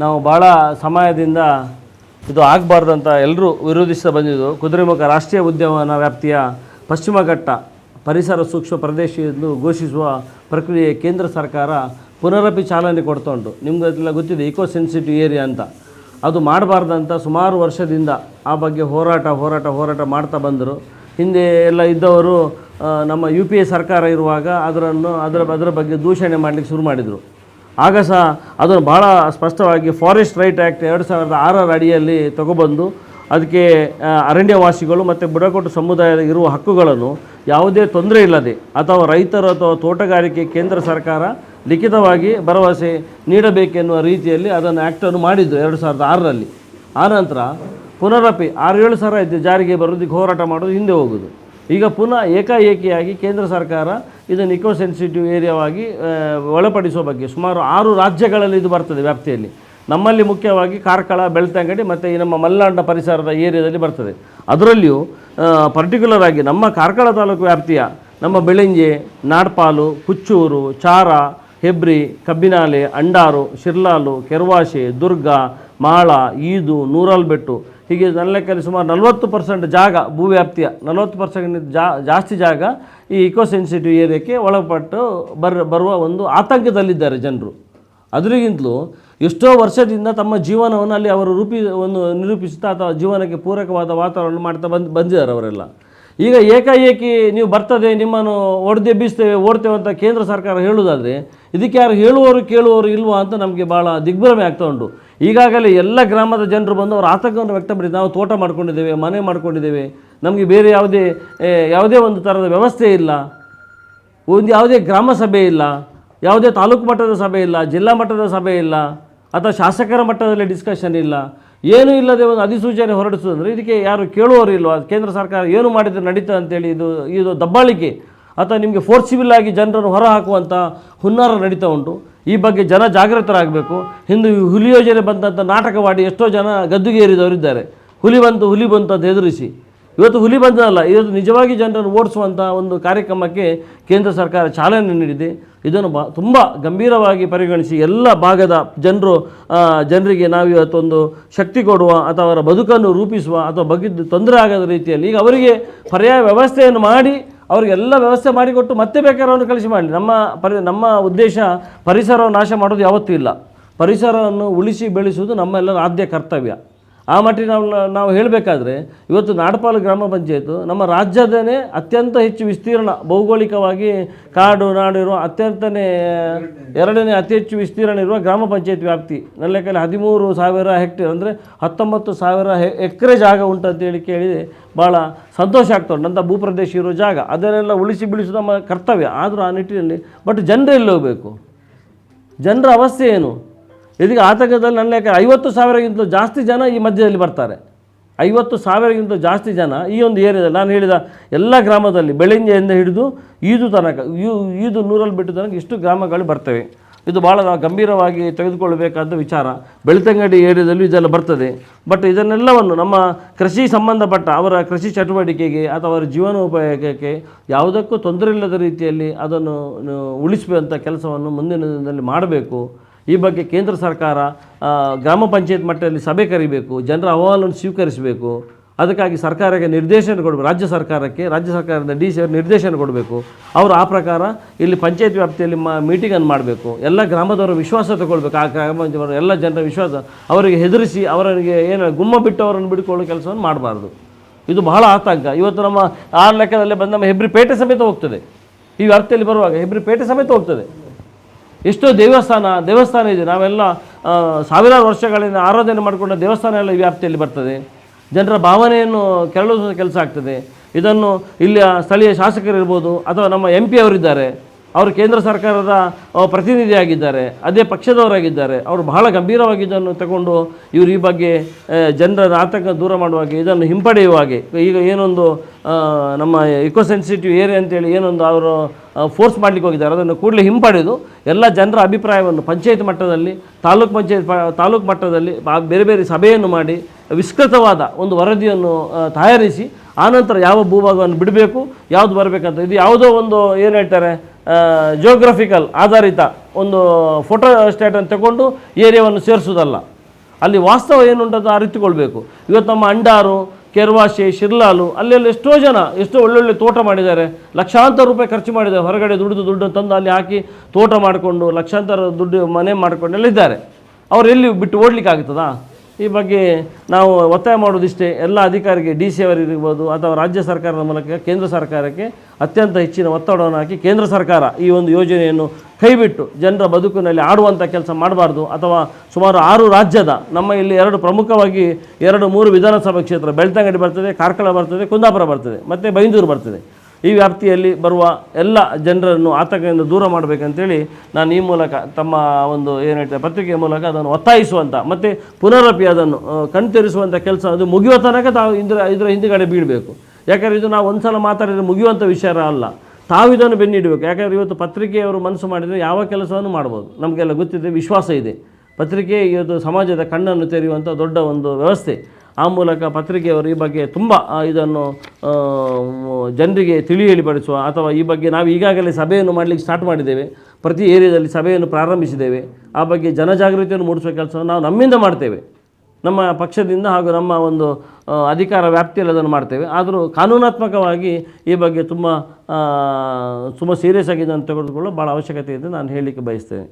ನಾವು ಭಾಳ ಸಮಯದಿಂದ ಇದು ಆಗಬಾರ್ದಂತ ಎಲ್ಲರೂ ವಿರೋಧಿಸ್ತಾ ಬಂದಿದ್ದು. ಕುದುರೆಮುಖ ರಾಷ್ಟ್ರೀಯ ಉದ್ಯಾನವನ ವ್ಯಾಪ್ತಿಯ ಪಶ್ಚಿಮ ಘಟ್ಟ ಪರಿಸರ ಸೂಕ್ಷ್ಮ ಪ್ರದೇಶ ಎಂದು ಘೋಷಿಸುವ ಪ್ರಕ್ರಿಯೆ ಕೇಂದ್ರ ಸರ್ಕಾರ ಪುನರಪಿ ಚಾಲನೆ ಕೊಡ್ತಾ ಉಂಟು. ನಿಮಗೆಲ್ಲ ಗೊತ್ತಿದೆ ಇಕೋ ಸೆನ್ಸಿಟಿವ್ ಏರಿಯಾ ಅಂತ. ಅದು ಮಾಡಬಾರ್ದಂತ ಸುಮಾರು ವರ್ಷದಿಂದ ಆ ಬಗ್ಗೆ ಹೋರಾಟ ಮಾಡ್ತಾ ಬಂದರು. ಹಿಂದೆ ಎಲ್ಲ ಇದ್ದವರು ನಮ್ಮ UPA ಸರ್ಕಾರ ಇರುವಾಗ ಅದರ ಬಗ್ಗೆ ದೂಷಣೆ ಮಾಡಲಿಕ್ಕೆ ಶುರು ಮಾಡಿದರು. ಆಗ ಸಹ ಅದನ್ನು ಭಾಳ ಸ್ಪಷ್ಟವಾಗಿ ಫಾರೆಸ್ಟ್ ರೈಟ್ ಆ್ಯಕ್ಟ್ 2006 ಅಡಿಯಲ್ಲಿ ತಗೊಬಂದು ಅದಕ್ಕೆ ಅರಣ್ಯವಾಸಿಗಳು ಮತ್ತು ಬುಡಕಟ್ಟು ಸಮುದಾಯದ ಇರುವ ಹಕ್ಕುಗಳನ್ನು ಯಾವುದೇ ತೊಂದರೆ ಇಲ್ಲದೆ ಅಥವಾ ರೈತರು ಅಥವಾ ತೋಟಗಾರಿಕೆ ಕೇಂದ್ರ ಸರ್ಕಾರ ಲಿಖಿತವಾಗಿ ಭರವಸೆ ನೀಡಬೇಕೆನ್ನುವ ರೀತಿಯಲ್ಲಿ ಅದನ್ನು ಆ್ಯಕ್ಟನ್ನು ಮಾಡಿದ್ದು 2006ರಲ್ಲಿ. ಆನಂತರ ಪುನರಪಿ 6-7 ಸಲ ಇದ್ದು ಜಾರಿಗೆ ಬರೋದಕ್ಕೆ ಹೋರಾಟ ಮಾಡೋದು ಹಿಂದೆ ಹೋಗೋದು. ಈಗ ಪುನಃ ಏಕಾಏಕಿಯಾಗಿ ಕೇಂದ್ರ ಸರ್ಕಾರ ಇದನ್ನು ಇಕೋ ಸೆನ್ಸಿಟಿವ್ ಏರಿಯಾವಾಗಿ ಒಳಪಡಿಸುವ ಬಗ್ಗೆ ಸುಮಾರು 6 ರಾಜ್ಯಗಳಲ್ಲಿ ಇದು ಬರ್ತದೆ ವ್ಯಾಪ್ತಿಯಲ್ಲಿ. ನಮ್ಮಲ್ಲಿ ಮುಖ್ಯವಾಗಿ ಕಾರ್ಕಳ, ಬೆಳ್ತಂಗಡಿ ಮತ್ತು ಈ ನಮ್ಮ ಮಲೆನಾಡಿನ ಪರಿಸರದ ಏರಿಯಾದಲ್ಲಿ ಬರ್ತದೆ. ಅದರಲ್ಲಿಯೂ ಪರ್ಟಿಕ್ಯುಲರ್ ಆಗಿ ನಮ್ಮ ಕಾರ್ಕಳ ತಾಲೂಕು ವ್ಯಾಪ್ತಿಯ ನಮ್ಮ ಬೆಳಂಜೆ, ನಾಡ್ಪಾಲು, ಕುಚ್ಚೂರು, ಚಾರ, ಹೆಬ್ರಿ, ಕಬ್ಬಿನಾಲೆ, ಅಂಡಾರು, ಶಿರ್ಲಾಲು, ಕೆರ್ವಾಶೆ, ದುರ್ಗ, ಮಾಳ, ಈದು, ನೂರಲ್ಬೆಟ್ಟು ಹೀಗೆ ನನ್ನ ಲೆಕ್ಕದಲ್ಲಿ ಸುಮಾರು 40% ಜಾಗ ಭೂವ್ಯಾಪ್ತಿಯ 40% ಜಾಸ್ತಿ ಜಾಗ ಈ ಇಕೋ ಸೆನ್ಸಿಟಿವ್ ಏರಿಯಾಕ್ಕೆ ಒಳಪಟ್ಟು ಬರುವ ಒಂದು ಆತಂಕದಲ್ಲಿದ್ದಾರೆ ಜನರು. ಅದರಿಗಿಂತಲೂ ಎಷ್ಟೋ ವರ್ಷದಿಂದ ತಮ್ಮ ಜೀವನವನ್ನು ಅಲ್ಲಿ ಅವರು ನಿರೂಪಿಸುತ್ತಾ ಅಥವಾ ಜೀವನಕ್ಕೆ ಪೂರಕವಾದ ವಾತಾವರಣ ಮಾಡ್ತಾ ಬಂದಿದ್ದಾರೆ ಅವರೆಲ್ಲ. ಈಗ ಏಕಾಏಕಿ ನೀವು ಬರ್ತದೆ, ನಿಮ್ಮನ್ನು ಹೊಡೆದೆಬ್ಬಿಸ್ತೇವೆ, ಓಡ್ತೇವೆ ಅಂತ ಕೇಂದ್ರ ಸರ್ಕಾರ ಹೇಳುವುದಾದರೆ ಇದಕ್ಕೆ ಯಾರು ಹೇಳುವವರು ಕೇಳುವವರು ಇಲ್ವಾ ಅಂತ ನಮಗೆ ಭಾಳ ದಿಗ್ಭ್ರಮೆ ಆಗ್ತಾ ಉಂಟು. ಈಗಾಗಲೇ ಎಲ್ಲ ಗ್ರಾಮದ ಜನರು ಬಂದು ಅವರು ಆತಂಕವನ್ನು ವ್ಯಕ್ತಪಡಿಸಿ ನಾವು ತೋಟ ಮಾಡ್ಕೊಂಡಿದ್ದೇವೆ, ಮನೆ ಮಾಡ್ಕೊಂಡಿದ್ದೇವೆ, ನಮಗೆ ಬೇರೆ ಯಾವುದೇ ಒಂದು ಥರದ ವ್ಯವಸ್ಥೆ ಇಲ್ಲ, ಯಾವುದೇ ಗ್ರಾಮ ಸಭೆ ಇಲ್ಲ, ಯಾವುದೇ ತಾಲೂಕು ಮಟ್ಟದ ಸಭೆ ಇಲ್ಲ, ಜಿಲ್ಲಾ ಮಟ್ಟದ ಸಭೆ ಇಲ್ಲ, ಅಥವಾ ಶಾಸಕರ ಮಟ್ಟದಲ್ಲಿ ಡಿಸ್ಕಷನ್ ಇಲ್ಲ, ಏನೂ ಇಲ್ಲದೆ ಒಂದು ಅಧಿಸೂಚನೆ ಹೊರಡಿಸೋದಂದರೆ ಇದಕ್ಕೆ ಯಾರು ಕೇಳುವವರು ಇಲ್ವಾ? ಕೇಂದ್ರ ಸರ್ಕಾರ ಏನು ಮಾಡಿದರೆ ನಡೀತದೆ ಅಂತೇಳಿ ಇದು ದಬ್ಬಾಳಿಕೆ ಅಥವಾ ನಿಮಗೆ ಫೋರ್ಸಿಬಲ್ ಆಗಿ ಜನರನ್ನು ಹೊರ ಹಾಕುವಂಥ ಹುನ್ನಾರ ನಡೀತಾ ಉಂಟು. ಈ ಬಗ್ಗೆ ಜನ ಜಾಗೃತರಾಗಬೇಕು. ಹಿಂದೆ ಹುಲಿ ಯೋಜನೆ ಬಂದಂಥ ನಾಟಕವಾಡಿ ಎಷ್ಟೋ ಜನ ಗದ್ದುಗೇರಿದವರಿದ್ದಾರೆ. ಹುಲಿ ಬಂತು ಅಂತ ಹೆದರಿಸಿ. ಇವತ್ತು ಹುಲಿ ಬಂದಲ್ಲ, ಇವತ್ತು ನಿಜವಾಗಿ ಜನರನ್ನು ಓಡಿಸುವಂಥ ಒಂದು ಕಾರ್ಯಕ್ರಮಕ್ಕೆ ಕೇಂದ್ರ ಸರ್ಕಾರ ಚಾಲನೆ ನೀಡಿದೆ. ಇದನ್ನು ತುಂಬ ಗಂಭೀರವಾಗಿ ಪರಿಗಣಿಸಿ ಎಲ್ಲ ಭಾಗದ ಜನರಿಗೆ ನಾವು ಇವತ್ತೊಂದು ಶಕ್ತಿ ಕೊಡುವ ಅಥವಾ ಅವರ ಬದುಕನ್ನು ರೂಪಿಸುವ ಅಥವಾ ಬಗ್ಗಿದ್ದು ತೊಂದರೆ ಆಗದ ರೀತಿಯಲ್ಲಿ ಈಗ ಅವರಿಗೆ ಪರ್ಯಾಯ ವ್ಯವಸ್ಥೆಯನ್ನು ಮಾಡಿ ಅವರಿಗೆಲ್ಲ ವ್ಯವಸ್ಥೆ ಮಾಡಿಕೊಟ್ಟು ಮತ್ತೆ ಬೇಕಾದವರನ್ನು ಕಳಿಸಿ ಮಾಡಲಿ. ನಮ್ಮ ಉದ್ದೇಶ ಪರಿಸರವನ್ನು ನಾಶ ಮಾಡೋದು ಯಾವತ್ತೂ ಇಲ್ಲ. ಪರಿಸರವನ್ನು ಉಳಿಸಿ ಬೆಳೆಸುವುದು ನಮ್ಮೆಲ್ಲರ ಆದ್ಯ ಕರ್ತವ್ಯ. ಆ ಮಟ್ಟಿಗೆ ನಾವು ಹೇಳಬೇಕಾದ್ರೆ ಇವತ್ತು ನಾಡಪಾಲು ಗ್ರಾಮ ಪಂಚಾಯತು ನಮ್ಮ ರಾಜ್ಯದನೇ ಅತ್ಯಂತ ಹೆಚ್ಚು ವಿಸ್ತೀರ್ಣ, ಭೌಗೋಳಿಕವಾಗಿ ಕಾಡು ನಾಡು ಇರುವ ಎರಡನೇ ಅತಿ ಹೆಚ್ಚು ವಿಸ್ತೀರ್ಣ ಇರುವ ಗ್ರಾಮ ಪಂಚಾಯತ್ ವ್ಯಾಪ್ತಿ. ನನ್ನ ಲೆಕ್ಕದಲ್ಲಿ 13,000 ಹೆಕ್ಟೇರ್ ಅಂದರೆ 19,000 ಎಕರೆ ಜಾಗ ಉಂಟಂತೇಳಿ ಕೇಳಿ ಭಾಳ ಸಂತೋಷ ಆಗ್ತಾ ಉಂಟು. ಅಂಥ ಭೂಪ್ರದೇಶ ಇರೋ ಜಾಗ ಅದನ್ನೆಲ್ಲ ಉಳಿಸಿ ಬೆಳೆಸೋದು ನಮ್ಮ ಕರ್ತವ್ಯ. ಆದರೂ ಆ ನಿಟ್ಟಿನಲ್ಲಿ ಬಟ್ ಜನರು ಎಲ್ಲಿ ಹೋಗಬೇಕು? ಜನರ ಅವಸ್ಥೆ ಏನು? ಇದಕ್ಕೆ ಆತಂಕದಲ್ಲಿ ನನ್ನ ಲೆಕ್ಕ 50,000ಗಿಂತ ಜಾಸ್ತಿ ಜನ ಈ ಮಧ್ಯದಲ್ಲಿ ಬರ್ತಾರೆ. 50,000ಗಿಂತ ಜಾಸ್ತಿ ಜನ ಈ ಒಂದು ಏರಿಯಾದಲ್ಲಿ ನಾನು ಹೇಳಿದ ಎಲ್ಲ ಗ್ರಾಮದಲ್ಲಿ ಬೆಳಂಜೆಯಿಂದ ಹಿಡಿದು ಈದು ತನಕ ಈದು ನೂರಲ್ಬೆಟ್ಟು ತನಕ ಇಷ್ಟು ಗ್ರಾಮಗಳು ಬರ್ತವೆ. ಇದು ಭಾಳ ನಾವು ಗಂಭೀರವಾಗಿ ತೆಗೆದುಕೊಳ್ಳಬೇಕಾದ ವಿಚಾರ. ಬೆಳ್ತಂಗಡಿ ಏರಿಯಾದಲ್ಲೂ ಇದೆಲ್ಲ ಬರ್ತದೆ. ಬಟ್ ಇದನ್ನೆಲ್ಲವನ್ನು ನಮ್ಮ ಕೃಷಿ ಸಂಬಂಧಪಟ್ಟ ಅವರ ಕೃಷಿ ಚಟುವಟಿಕೆಗೆ ಅಥವಾ ಅವರ ಜೀವನೋಪಾಯಕ್ಕೆ ಯಾವುದಕ್ಕೂ ತೊಂದರೆ ಇಲ್ಲದ ರೀತಿಯಲ್ಲಿ ಅದನ್ನು ಉಳಿಸುವಂಥ ಕೆಲಸವನ್ನು ಮುಂದಿನ ದಿನದಲ್ಲಿ ಮಾಡಬೇಕು. ಈ ಬಗ್ಗೆ ಕೇಂದ್ರ ಸರ್ಕಾರ ಗ್ರಾಮ ಪಂಚಾಯತ್ ಮಟ್ಟದಲ್ಲಿ ಸಭೆ ಕರಿಬೇಕು, ಜನರ ಅಹವಾಲನ್ನು ಸ್ವೀಕರಿಸಬೇಕು. ಅದಕ್ಕಾಗಿ ಸರ್ಕಾರಕ್ಕೆ ನಿರ್ದೇಶನ ಕೊಡಬೇಕು. ರಾಜ್ಯ ಸರ್ಕಾರದ DC ನಿರ್ದೇಶನ ಕೊಡಬೇಕು. ಅವರು ಆ ಪ್ರಕಾರ ಇಲ್ಲಿ ಪಂಚಾಯತ್ ವ್ಯಾಪ್ತಿಯಲ್ಲಿ ಮೀಟಿಂಗನ್ನು ಮಾಡಬೇಕು. ಎಲ್ಲ ಗ್ರಾಮದವರ ವಿಶ್ವಾಸ ತಗೊಳ್ಬೇಕು. ಆ ಗ್ರಾಮದವರು ಎಲ್ಲ ಜನರ ವಿಶ್ವಾಸ, ಅವರಿಗೆ ಹೆದರಿಸಿ ಅವರಿಗೆ ಗುಮ್ಮ ಬಿಟ್ಟು ಅವರನ್ನು ಬಿಡ್ಕೊಳ್ಳೋ ಕೆಲಸವನ್ನು ಮಾಡಬಾರ್ದು. ಇದು ಬಹಳ ಆತಂಕ. ಇವತ್ತು ನಮ್ಮ ಆ ಲೆಕ್ಕದಲ್ಲೇ ಬಂದು ನಮ್ಮ ಹೆಬ್ರಿ ಪೇಟೆ ಸಮೇತ ಹೋಗ್ತದೆ. ಈ ವ್ಯಾಪ್ತಿಯಲ್ಲಿ ಬರುವಾಗ ಹೆಬ್ರಿ ಪೇಟೆ ಸಮೇತ ಹೋಗ್ತದೆ. ಎಷ್ಟೋ ದೇವಸ್ಥಾನ ಇದೆ. ನಾವೆಲ್ಲ ಸಾವಿರಾರು ವರ್ಷಗಳಿಂದ ಆರಾಧನೆ ಮಾಡಿಕೊಂಡ ದೇವಸ್ಥಾನ ಎಲ್ಲ ಈ ವ್ಯಾಪ್ತಿಯಲ್ಲಿ ಬರ್ತದೆ. ಜನರ ಭಾವನೆಯನ್ನು ಕೆರಳಿಸುವ ಕೆಲಸ ಆಗ್ತದೆ. ಇದನ್ನು ಇಲ್ಲಿಯ ಸ್ಥಳೀಯ ಶಾಸಕರಿರ್ಬೋದು ಅಥವಾ ನಮ್ಮ MP ಅವರಿದ್ದಾರೆ, ಅವರು ಕೇಂದ್ರ ಸರ್ಕಾರದ ಪ್ರತಿನಿಧಿಯಾಗಿದ್ದಾರೆ, ಅದೇ ಪಕ್ಷದವರಾಗಿದ್ದಾರೆ. ಅವರು ಬಹಳ ಗಂಭೀರವಾಗಿ ಇದನ್ನು ತಗೊಂಡು ಇವರು ಈ ಬಗ್ಗೆ ಜನರ ಆತಂಕ ದೂರ ಮಾಡುವಾಗೆ, ಇದನ್ನು ಹಿಂಪಡೆಯುವಾಗೆ, ಈಗ ಏನೊಂದು ನಮ್ಮ ಇಕೋ ಸೆನ್ಸಿಟಿವ್ ಏರಿಯಾ ಅಂತೇಳಿ ಏನೊಂದು ಅವರು ಫೋರ್ಸ್ ಮಾಡಲಿಕ್ಕೆ ಹೋಗಿದ್ದಾರೆ, ಅದನ್ನು ಕೂಡಲೇ ಹಿಂಪಡೆದು ಎಲ್ಲ ಜನರ ಅಭಿಪ್ರಾಯವನ್ನು ಪಂಚಾಯತ್ ಮಟ್ಟದಲ್ಲಿ, ತಾಲೂಕು ಮಟ್ಟದಲ್ಲಿ ಬೇರೆ ಬೇರೆ ಸಭೆಯನ್ನು ಮಾಡಿ ವಿಸ್ತೃತವಾದ ಒಂದು ವರದಿಯನ್ನು ತಯಾರಿಸಿ ಆನಂತರ ಯಾವ ಭೂಭಾಗವನ್ನು ಬಿಡಬೇಕು, ಯಾವುದು ಬರಬೇಕಂತ, ಇದು ಯಾವುದೋ ಒಂದು ಏನು ಹೇಳ್ತಾರೆ ಜಿಯೋಗ್ರಫಿಕಲ್ ಆಧಾರಿತ ಒಂದು ಫೋಟೋ ಸ್ಟೇಟನ್ನು ತಗೊಂಡು ಏರಿಯಾವನ್ನು ಸೇರಿಸೋದಲ್ಲ. ಅಲ್ಲಿ ವಾಸ್ತವ ಏನುಂಟು ಅರಿತುಕೊಳ್ಬೇಕು. ಇವತ್ತು ನಮ್ಮ ಅಂಡಾರು, ಕೆರ್ವಾಶೆ, ಶಿರ್ಲಾಲು ಅಲ್ಲೆಲ್ಲ ಎಷ್ಟೋ ಒಳ್ಳೊಳ್ಳೆ ತೋಟ ಮಾಡಿದ್ದಾರೆ, ಲಕ್ಷಾಂತರ ರೂಪಾಯಿ ಖರ್ಚು ಮಾಡಿದ್ದಾರೆ, ಹೊರಗಡೆ ದುಡ್ಡು ತಂದು ಅಲ್ಲಿ ಹಾಕಿ ತೋಟ ಮಾಡಿಕೊಂಡು ಲಕ್ಷಾಂತರ ದುಡ್ಡು ಮನೆ ಮಾಡಿಕೊಂಡೆಲ್ಲ ಇದ್ದಾರೆ. ಅವರೆಲ್ಲಿ ಬಿಟ್ಟು ಓಡಲಿಕ್ಕೆ ಆಗ್ತದಾ? ಈ ಬಗ್ಗೆ ನಾವು ಒತ್ತಾಯ ಮಾಡೋದಿಷ್ಟೇ, ಎಲ್ಲ ಅಧಿಕಾರಿಗೆ ಡಿ ಸಿ ಅವರಿರ್ಬೋದು ಅಥವಾ ರಾಜ್ಯ ಸರ್ಕಾರದ ಮೂಲಕ ಕೇಂದ್ರ ಸರ್ಕಾರಕ್ಕೆ ಅತ್ಯಂತ ಹೆಚ್ಚಿನ ಒತ್ತಡವನ್ನು ಹಾಕಿ ಕೇಂದ್ರ ಸರ್ಕಾರ ಈ ಒಂದು ಯೋಜನೆಯನ್ನು ಕೈಬಿಟ್ಟು ಜನರ ಬದುಕಿನಲ್ಲಿ ಆಡುವಂಥ ಕೆಲಸ ಮಾಡಬಾರ್ದು. ಅಥವಾ ಸುಮಾರು 6 ರಾಜ್ಯದ ನಮ್ಮ ಇಲ್ಲಿ ಪ್ರಮುಖವಾಗಿ 2-3 ವಿಧಾನಸಭಾ ಕ್ಷೇತ್ರ, ಬೆಳ್ತಂಗಡಿ ಬರ್ತದೆ, ಕಾರ್ಕಳ ಬರ್ತದೆ, ಕುಂದಾಪುರ ಬರ್ತದೆ ಮತ್ತು ಬೈಂದೂರು ಬರ್ತದೆ. ಈ ವ್ಯಾಪ್ತಿಯಲ್ಲಿ ಬರುವ ಎಲ್ಲ ಜನರನ್ನು ಆತಂಕದಿಂದ ದೂರ ಮಾಡಬೇಕಂತೇಳಿ ನಾನು ಈ ಮೂಲಕ ತಮ್ಮ ಒಂದು ಏನು ಹೇಳ್ತಾರೆ ಪತ್ರಿಕೆಯ ಮೂಲಕ ಅದನ್ನು ಒತ್ತಾಯಿಸುವಂಥ ಮತ್ತು ಪುನರಪಿ ಅದನ್ನು ಕಣ್ತೆರೆಸುವಂಥ ಕೆಲಸ ಅದು ಮುಗಿಯುವ ತನಕ ತಾವು ಇದರ ಹಿಂದುಗಡೆ ಬೀಳಬೇಕು. ಯಾಕಂದರೆ ಇದು ನಾವು ಒಂದು ಸಲ ಮಾತಾಡಿದರೆ ಮುಗಿಯುವಂಥ ವಿಷಯ ಅಲ್ಲ, ತಾವು ಇದನ್ನು ಬೆನ್ನಿಡಬೇಕು. ಯಾಕಂದರೆ ಇವತ್ತು ಪತ್ರಿಕೆಯವರು ಮನಸ್ಸು ಮಾಡಿದರೆ ಯಾವ ಕೆಲಸವನ್ನು ಮಾಡ್ಬೋದು, ನಮಗೆಲ್ಲ ಗೊತ್ತಿದೆ, ವಿಶ್ವಾಸ ಇದೆ. ಪತ್ರಿಕೆ ಇವತ್ತು ಸಮಾಜದ ಕಣ್ಣನ್ನು ತೆರೆಯುವಂಥ ದೊಡ್ಡ ಒಂದು ವ್ಯವಸ್ಥೆ. ಆ ಮೂಲಕ ಪತ್ರಿಕೆಯವರು ಈ ಬಗ್ಗೆ ತುಂಬ ಇದನ್ನು ಜನರಿಗೆ ತಿಳಿಪಡಿಸುವ ಅಥವಾ ಈ ಬಗ್ಗೆ ನಾವು ಈಗಾಗಲೇ ಸಭೆಯನ್ನು ಮಾಡಲಿಕ್ಕೆ ಸ್ಟಾರ್ಟ್ ಮಾಡಿದ್ದೇವೆ, ಪ್ರತಿ ಏರಿಯಾದಲ್ಲಿ ಸಭೆಯನ್ನು ಪ್ರಾರಂಭಿಸಿದ್ದೇವೆ. ಆ ಬಗ್ಗೆ ಜನಜಾಗೃತಿಯನ್ನು ಮೂಡಿಸುವ ಕೆಲಸವನ್ನು ನಾವು ನಮ್ಮಿಂದ ಮಾಡ್ತೇವೆ, ನಮ್ಮ ಪಕ್ಷದಿಂದ ಹಾಗೂ ನಮ್ಮ ಒಂದು ಅಧಿಕಾರ ವ್ಯಾಪ್ತಿಯಲ್ಲಿ ಅದನ್ನು ಮಾಡ್ತೇವೆ. ಆದರೂ ಕಾನೂನಾತ್ಮಕವಾಗಿ ಈ ಬಗ್ಗೆ ತುಂಬ ಸೀರಿಯಸ್ ಆಗಿ ಇದನ್ನು ತೆಗೆದುಕೊಳ್ಳಲು ಭಾಳ ಅವಶ್ಯಕತೆ ಇದೆ ನಾನು ಹೇಳಲಿಕ್ಕೆ ಬಯಸ್ತೇನೆ.